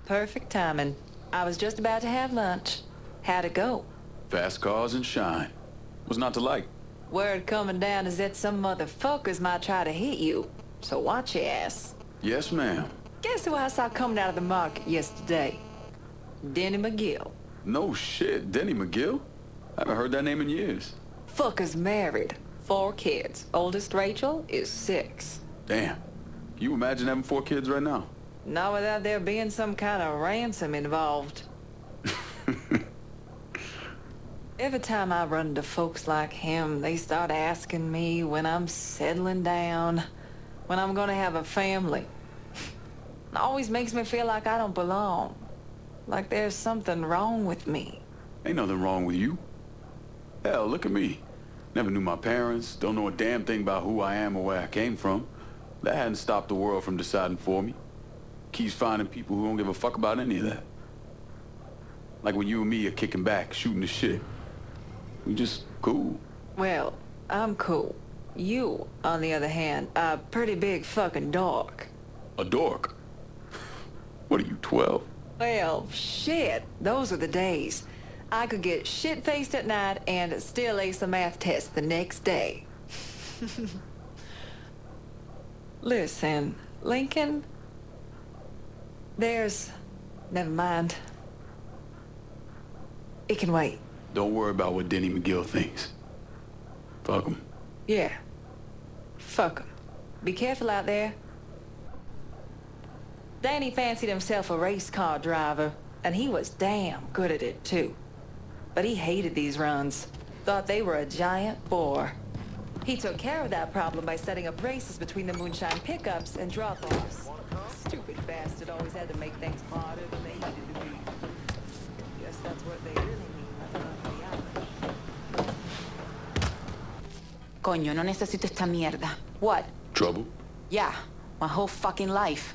Perfect timing. I was just about to have lunch. How'd it go? Fast cars and shine. What's not to like? Word coming down is that some motherfuckers might try to hit you. So watch your ass. Yes, ma'am. Guess who I saw coming out of the market yesterday? Denny McGill. No shit, Denny McGill? I haven't heard that name in years. Fucker's married. 4 kids. Oldest Rachel is 6. Damn. Can you imagine having 4 kids right now? Not without there being some kind of ransom involved. Every time I run into folks like him, they start asking me when I'm settling down, when I'm gonna have a family. It always makes me feel like I don't belong. Like there's something wrong with me. Ain't nothing wrong with you. Hell, look at me. Never knew my parents, don't know a damn thing about who I am or where I came from. That hadn't stopped the world from deciding for me. Keeps finding people who don't give a fuck about any of that. Like when you and me are kicking back, shooting the shit. We just cool. Well, I'm cool. You, on the other hand, are a pretty big fucking dork. A dork? What are you, 12? Well, shit. Those are the days. I could get shit-faced at night and still ace a math test the next day. Listen, Lincoln, never mind. It can wait. Don't worry about what Denny McGill thinks. Fuck him. Yeah. Fuck 'em. Be careful out there. Danny fancied himself a race car driver, and he was damn good at it, too. But he hated these runs. Thought they were a giant bore. He took care of that problem by setting up races between the moonshine pickups and drop-offs. Stupid bastard always had to make things harder than they needed to be. Guess that's what they really mean by the average. Coño, no necesito esta mierda. What? Trouble? Yeah, my whole fucking life.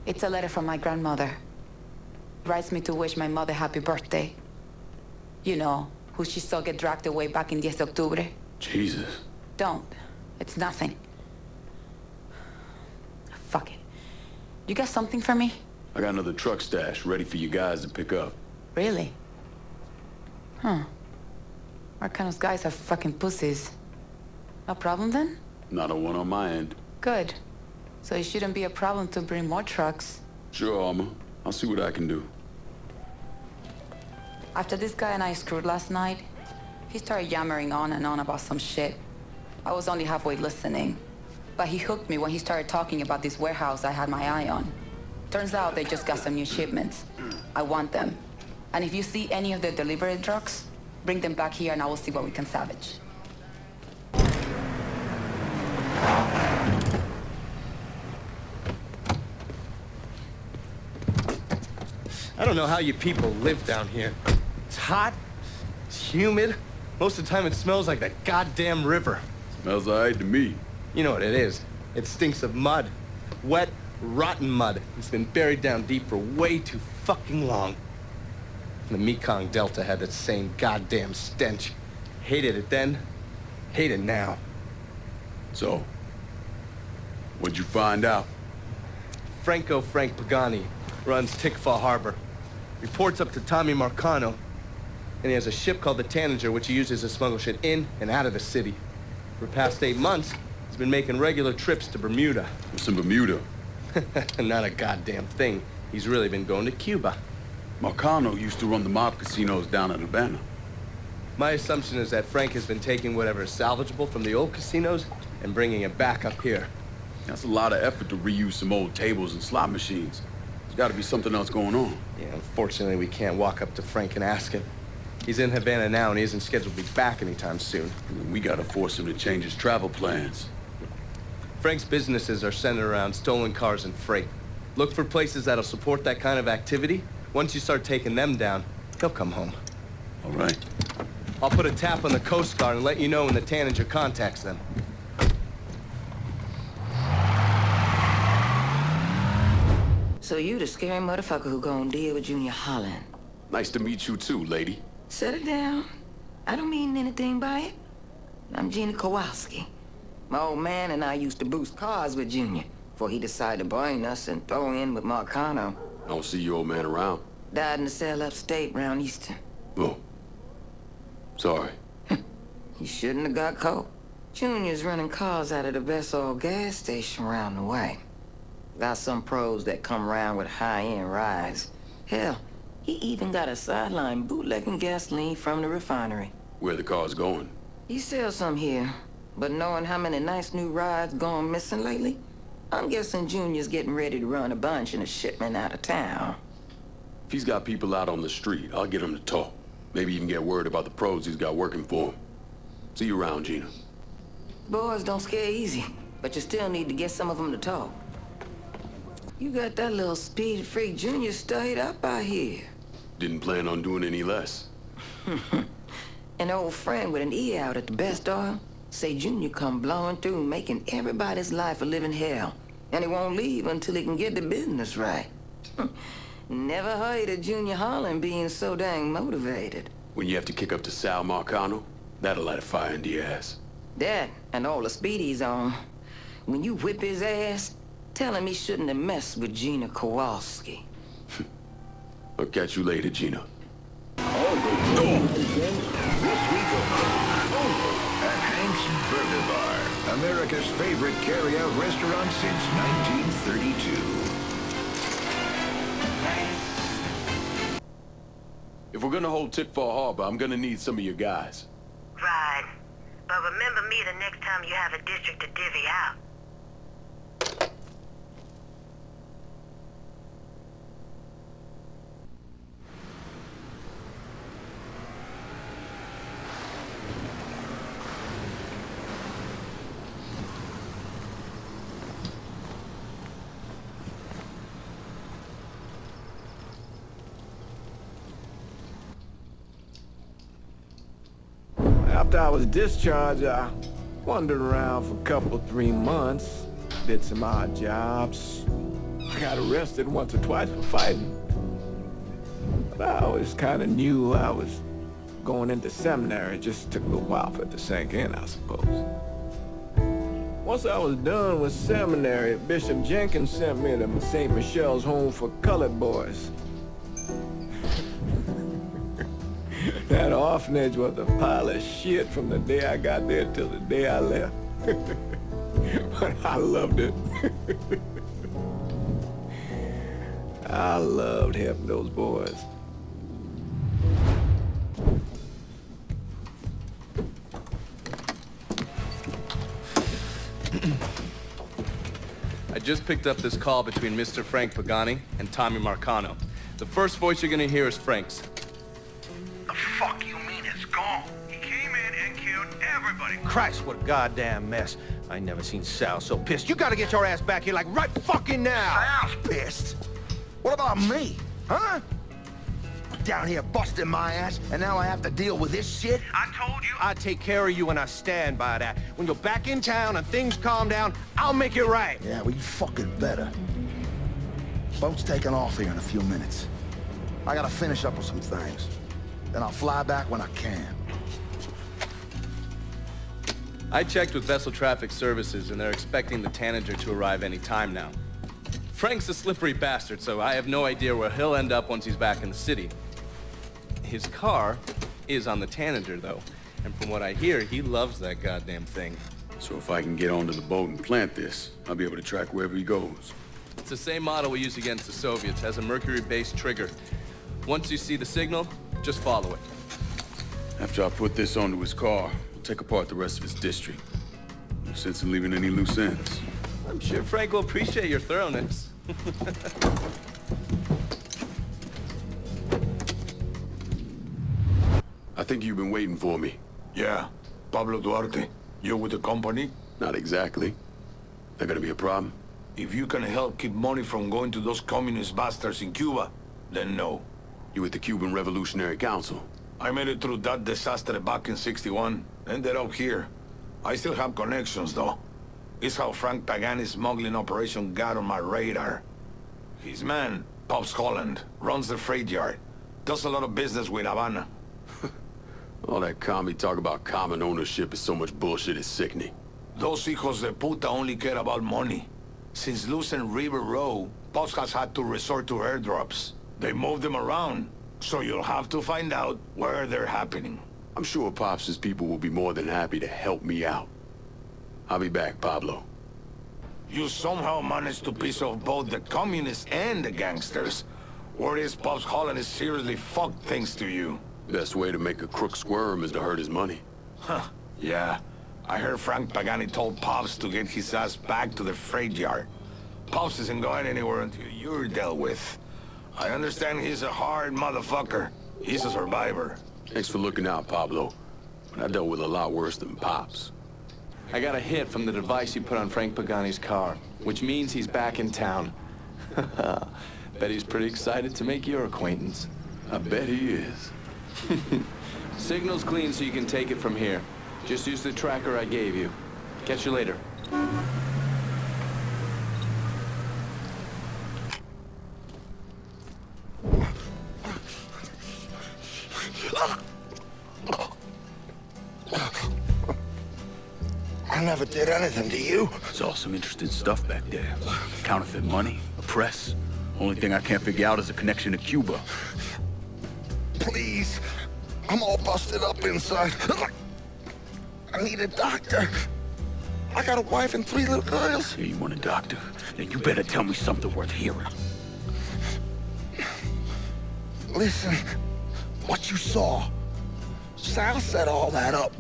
It's a letter from my grandmother. Writes me to wish my mother happy birthday. You know, who she saw get dragged away back in 10 de octubre. Jesus. Don't. It's nothing. Fuck it. You got something for me? I got another truck stash ready for you guys to pick up. Really? Huh. Arcano's guys are fucking pussies. No problem then? Not a one on my end. Good. So it shouldn't be a problem to bring more trucks. Sure, Alma. I'll see what I can do. After this guy and I screwed last night, he started yammering on and on about some shit. I was only halfway listening. But he hooked me when he started talking about this warehouse I had my eye on. Turns out they just got some new shipments. I want them. And if you see any of the delivery trucks, bring them back here and I will see what we can salvage. I don't know how you people live down here. It's hot, it's humid. Most of the time it smells like that goddamn river. Smells alright to me. You know what it is. It stinks of mud. Wet, rotten mud. It's been buried down deep for way too fucking long. The Mekong Delta had that same goddamn stench. Hated it then, hate it now. So, what'd you find out? Frank Pagani runs Tikfa Harbor. Reports up to Tommy Marcano, and he has a ship called the Tanager, which he uses to smuggle shit in and out of the city. For the past 8 months, he's been making regular trips to Bermuda. What's in Bermuda? Not a goddamn thing. He's really been going to Cuba. Marcano used to run the mob casinos down in Havana. My assumption is that Frank has been taking whatever is salvageable from the old casinos and bringing it back up here. That's a lot of effort to reuse some old tables and slot machines. There's got to be something else going on. Yeah, unfortunately, we can't walk up to Frank and ask him. He's in Havana now, and he isn't scheduled to be back anytime soon. And we got to force him to change his travel plans. Frank's businesses are centered around stolen cars and freight. Look for places that'll support that kind of activity. Once you start taking them down, he'll come home. All right. I'll put a tap on the Coast Guard and let you know when the Tanager contacts them. So you the scary motherfucker who gonna deal with Junior Holland. Nice to meet you too, lady. Set it down. I don't mean anything by it. I'm Gina Kowalski. My old man and I used to boost cars with Junior. before he decided to brain us and throw in with Marcano. I don't see your old man around. Died in a cell upstate round Easton. Oh. Sorry. He shouldn't have got caught. Junior's running cars out of the best old gas station around the way. Got some pros that come around with high-end rides. Hell, he even got a sideline bootlegging gasoline from the refinery. Where the car's going? He sells some here, but knowing how many nice new rides gone missing lately, I'm guessing Junior's getting ready to run a bunch in a shipment out of town. If he's got people out on the street, I'll get him to talk. Maybe even get word about the pros he's got working for him. See you around, Gina. Boys don't scare easy, but you still need to get some of them to talk. You got that little speed freak Junior stayed up out here. Didn't plan on doing any less. An old friend with an E out at the best oil say Junior come blowing through, making everybody's life a living hell. And he won't leave until he can get the business right. Never heard of Junior Holland being so dang motivated. When you have to kick up to Sal Marcano, that'll light a fire in the ass. That and all the speedies on. When you whip his ass, tell him he shouldn't have messed with Gina Kowalski. I'll catch you later, Gina. This week only at Hank's Burger Bar, America's favorite carry-out restaurant since 1932. If we're gonna hold Tickfall Harbor, I'm gonna need some of your guys. Right. But remember me the next time you have a district to divvy out. After I was discharged, I wandered around for a couple, 3 months, did some odd jobs. I got arrested once or twice for fighting. But I always kind of knew I was going into seminary. It just took a little while for it to sink in, I suppose. Once I was done with seminary, Bishop Jenkins sent me to St. Michelle's Home for Colored Boys. That orphanage was a pile of shit from the day I got there till the day I left. But I loved it. I loved helping those boys. I just picked up this call between Mr. Frank Pagani and Tommy Marcano. The first voice you're gonna hear is Frank's. The fuck you mean it's gone? He came in and killed everybody. Christ, what a goddamn mess. I ain't never seen Sal so pissed. You gotta get your ass back here like right fucking now. Sal's pissed. What about me? Huh? Down here busting my ass, and now I have to deal with this shit? I told you. I take care of you and I stand by that. When you're back in town and things calm down, I'll make it right. Yeah, well, you fucking better. Boat's taking off here in a few minutes. I gotta finish up with some things. Then I'll fly back when I can. I checked with Vessel Traffic Services and they're expecting the Tanager to arrive any time now. Frank's a slippery bastard, so I have no idea where he'll end up once he's back in the city. His car is on the Tanager, though, and from what I hear, he loves that goddamn thing. So if I can get onto the boat and plant this, I'll be able to track wherever he goes. It's the same model we use against the Soviets, has a mercury-based trigger. Once you see the signal, just follow it. After I put this onto his car, we'll take apart the rest of his district. No sense in leaving any loose ends. I'm sure Frank will appreciate your thoroughness. I think you've been waiting for me. Yeah. Pablo Duarte, you with the company? Not exactly. That gonna be a problem? If you can help keep money from going to those communist bastards in Cuba, then no. You with the Cuban Revolutionary Council? I made it through that disaster back in '61. Ended up here. I still have connections, though. It's how Frank Pagani's smuggling operation got on my radar. His man, Pops Holland, runs the freight yard. Does a lot of business with Havana. All that commie talk about common ownership is so much bullshit, it's sickening. Those hijos de puta only care about money. Since losing River Row, Pops has had to resort to airdrops. They move them around, so you'll have to find out where they're happening. I'm sure Pops' people will be more than happy to help me out. I'll be back, Pablo. You somehow managed to piss off both the communists and the gangsters. Word is Pops Holland is seriously fucked thanks to you. Best way to make a crook squirm is to hurt his money. Huh, yeah. I heard Frank Pagani told Pops to get his ass back to the freight yard. Pops isn't going anywhere until you're dealt with. I understand he's a hard motherfucker. He's a survivor. Thanks for looking out, Pablo. But I dealt with a lot worse than Pops. I got a hit from the device you put on Frank Pagani's car, which means he's back in town. Bet he's pretty excited to make your acquaintance. I bet he is. Signal's clean so you can take it from here. Just use the tracker I gave you. Catch you later. I never did anything to you. Saw some interesting stuff back there. Counterfeit money, a press. Only thing I can't figure out is a connection to Cuba. Please. I'm all busted up inside. I need a doctor. I got a wife and 3 little girls. Yeah, you want a doctor? Then you better tell me something worth hearing. Listen, what you saw. Sal set all that up.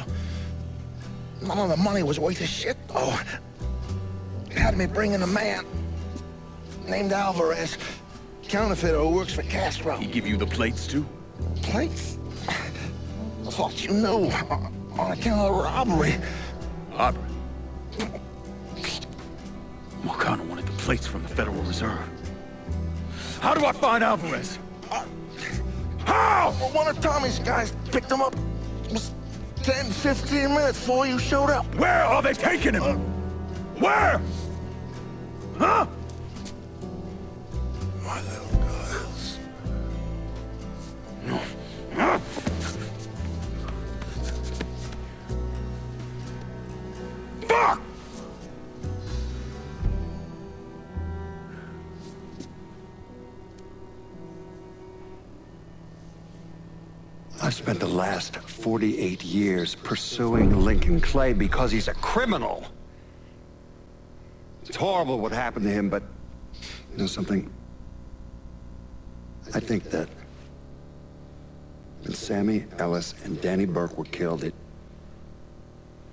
None of the money was worth a shit, though. It had me bring in a man named Alvarez, counterfeiter who works for Castro. He give you the plates, too? Plates? I thought you knew. On account of robbery. Robbery? Marcano wanted the plates from the Federal Reserve. How do I find Alvarez? How? Well, one of Tommy's guys picked him up. It was 10, 15 minutes before you showed up. Where are they taking him? Where? Huh? My little girls. Huh? Fuck! I've spent the last 48 years pursuing Lincoln Clay because he's a criminal. It's horrible what happened to him, but you know something? I think that when Sammy Ellis and Danny Burke were killed, it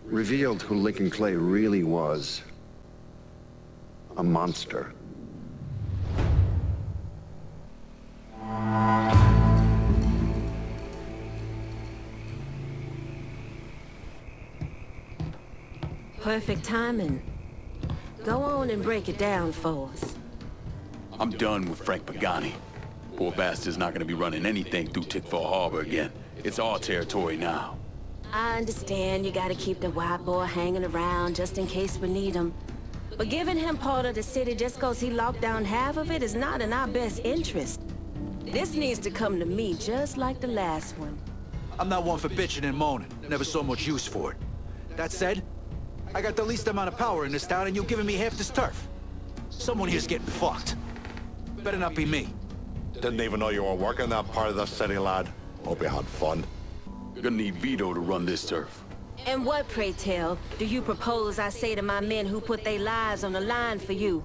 revealed who Lincoln Clay really was. A monster. Perfect timing. Go on and break it down for us. I'm done with Frank Pagani. Poor bastard's not gonna be running anything through Tickfall Harbor again. It's our territory now. I understand you gotta keep the white boy hanging around just in case we need him. But giving him part of the city just cause he locked down half of it is not in our best interest. This needs to come to me just like the last one. I'm not one for bitching and moaning. Never saw much use for it. That said, I got the least amount of power in this town and you're giving me half this turf. Someone here's getting fucked. Better not be me. Didn't even know you were working that part of the city, lad. Hope you had fun. We're gonna need Vito to run this turf. And what, pray tell, do you propose I say to my men who put their lives on the line for you?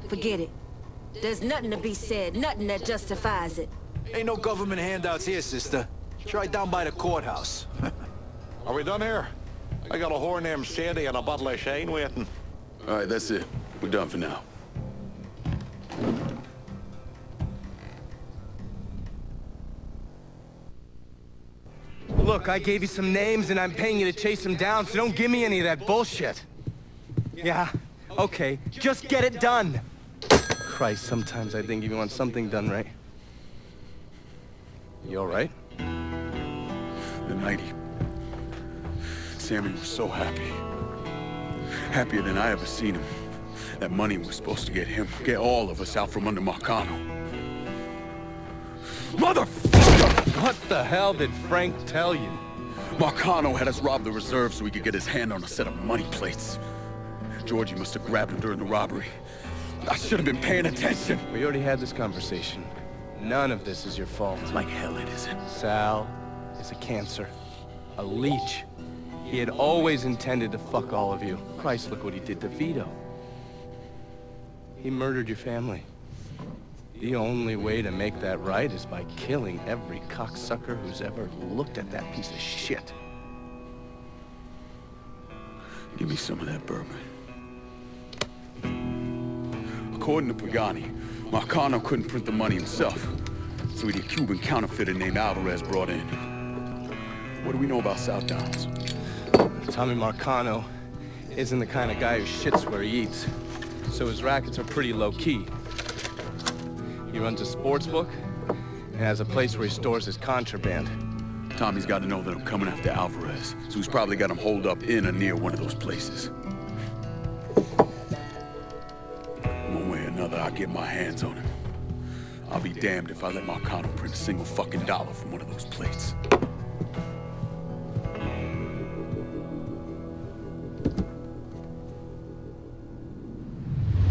Forget it. There's nothing to be said, nothing that justifies it. Ain't no government handouts here, sister. Try down by the courthouse. Are we done here? I got a whore named Sadie and a bottle of Shane waiting. All right, that's it. We're done for now. Look, I gave you some names and I'm paying you to chase them down, so don't give me any of that bullshit. Yeah, okay, just get it done. Christ, sometimes I think if you want something done right. You all right? The night Sammy was so happy. Happier than I ever seen him. That money was supposed to get him, get all of us out from under Marcano. Motherfucker! What the hell did Frank tell you? Marcano had us rob the reserve so he could get his hand on a set of money plates. Georgie must have grabbed him during the robbery. I should have been paying attention. We already had this conversation. None of this is your fault. Like hell it isn't. Sal is a cancer. A leech. He had always intended to fuck all of you. Christ, look what he did to Vito. He murdered your family. The only way to make that right is by killing every cocksucker who's ever looked at that piece of shit. Give me some of that bourbon. According to Pagani, Marcano couldn't print the money himself, so he had a Cuban counterfeiter named Alvarez brought in. What do we know about South Downs? Tommy Marcano isn't the kind of guy who shits where he eats, so his rackets are pretty low-key. He runs a sports book and has a place where he stores his contraband. Tommy's got to know that I'm coming after Alvarez, so he's probably got him holed up in or near one of those places. One way or another, I'll get my hands on him. I'll be damned if I let Marcano print a single fucking dollar from one of those plates.